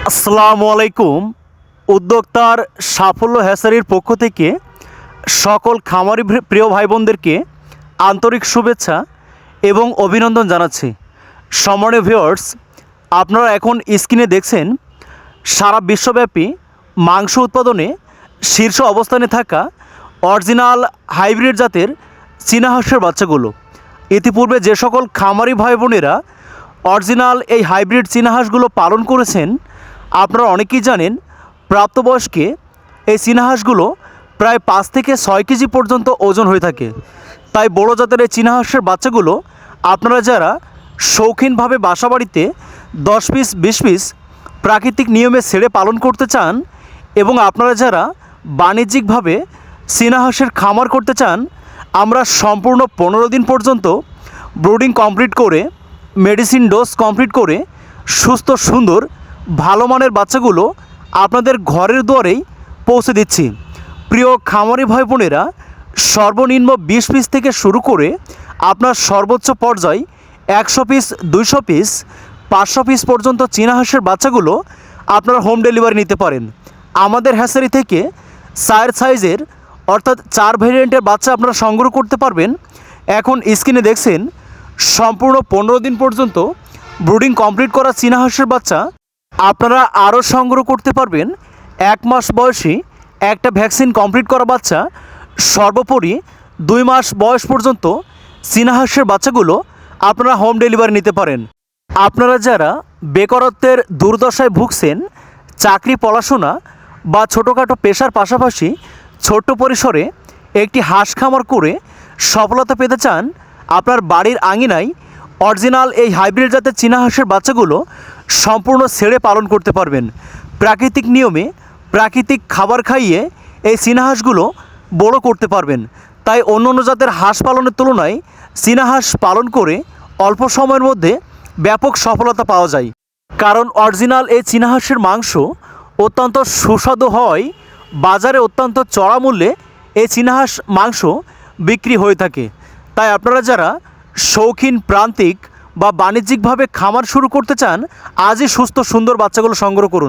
আসসালামু আলাইকুম। উদ্যোক্তার সাফল্য হ্যাচারির পক্ষ থেকে সকল খামারি প্রিয় ভাই বোনদেরকে আন্তরিক শুভেচ্ছা এবং অভিনন্দন জানাচ্ছি। সম্মানীয় ভিউয়ার্স, আপনারা এখন স্ক্রিনে দেখছেন সারা বিশ্বব্যাপী মাংস উৎপাদনে শীর্ষ অবস্থানে থাকা অরিজিনাল হাইব্রিড জাতের চীনা হাঁসের বাচ্চাগুলো। ইতিপূর্বে যে সকল খামারি ভাই বোনেরা অরিজিনাল এই হাইব্রিড চীনা হাঁসগুলো পালন করেছেন, আপনারা অনেকেই জানেন প্রাপ্তবয়স্কে এই চীনা হাঁসগুলো প্রায় 5 থেকে 6 কেজি পর্যন্ত ওজন হয়ে থাকে। তাই বড় জাতের এই চীনা হাঁসের বাচ্চাগুলো আপনারা যারা শৌখিনভাবে বাসাবাড়িতে 10 পিস 20 পিস প্রাকৃতিক নিয়মে ছেড়ে পালন করতে চান এবং আপনারা যারা বাণিজ্যিকভাবে চীনা হাঁসের খামার করতে চান, আমরা সম্পূর্ণ 15 দিন পর্যন্ত ব্রুডিং কমপ্লিট করে মেডিসিন ডোজ কমপ্লিট করে সুস্থ সুন্দর ভালো মানের বাচ্চাগুলো আপনাদের ঘরের দুয়ারেই পৌঁছে দিচ্ছি। প্রিয় খামারি ভাই বোনেরা, সর্বনিম্ন 20 পিস থেকে শুরু করে আপনার সর্বোচ্চ পর্যায়ে 100 পিস 200 পিস 500 পিস পর্যন্ত চীনা হাঁসের বাচ্চাগুলো আপনারা হোম ডেলিভারি নিতে পারেন। আমাদের হ্যাচারি থেকে 4 সাইজের অর্থাৎ 4 ভেরিয়েন্টের বাচ্চা আপনারা সংগ্রহ করতে পারবেন। এখন স্ক্রিনে দেখছেন সম্পূর্ণ 15 দিন পর্যন্ত ব্রুডিং কমপ্লিট করা চীনা হাঁসের বাচ্চা আপনারা আরও সংগ্রহ করতে পারবেন। 1 মাস বয়সী একটা ভ্যাকসিন কমপ্লিট করা বাচ্চা, সর্বোপরি 2 মাস বয়স পর্যন্ত চীনা হাঁসের বাচ্চাগুলো আপনারা হোম ডেলিভারি নিতে পারেন। আপনারা যারা বেকারত্বের দুর্দশায় ভুগছেন, চাকরি পড়াশোনা বা ছোটোখাটো পেশার পাশাপাশি ছোট্ট পরিসরে একটি হাঁস খামার করে সফলতা পেতে চান, আপনার বাড়ির আঙিনায় অরিজিনাল এই হাইব্রিড জাতের চীনা হাঁসের বাচ্চাগুলো সম্পূর্ণ ছেড়ে পালন করতে পারবেন। প্রাকৃতিক নিয়মে প্রাকৃতিক খাবার খাইয়ে এই চীনা হাঁসগুলো বড় করতে পারবেন। তাই অন্য অন্য জাতের হাঁস পালনের তুলনায় চীনা হাঁস পালন করে অল্প সময়ের মধ্যে ব্যাপক সফলতা পাওয়া যায়। কারণ অরিজিনাল এই চীনা হাঁসের মাংস অত্যন্ত সুস্বাদু হয়, বাজারে অত্যন্ত চড়া মূল্যে এই চীনা হাঁস মাংস বিক্রি হয়ে থাকে। তাই আপনারা যারা শৌখিন প্রান্তিক বা বাণিজ্যিকভাবে খামার শুরু করতে চান, আজই সুস্থ সুন্দর বাচ্চাগুলো সংগ্রহ করুন।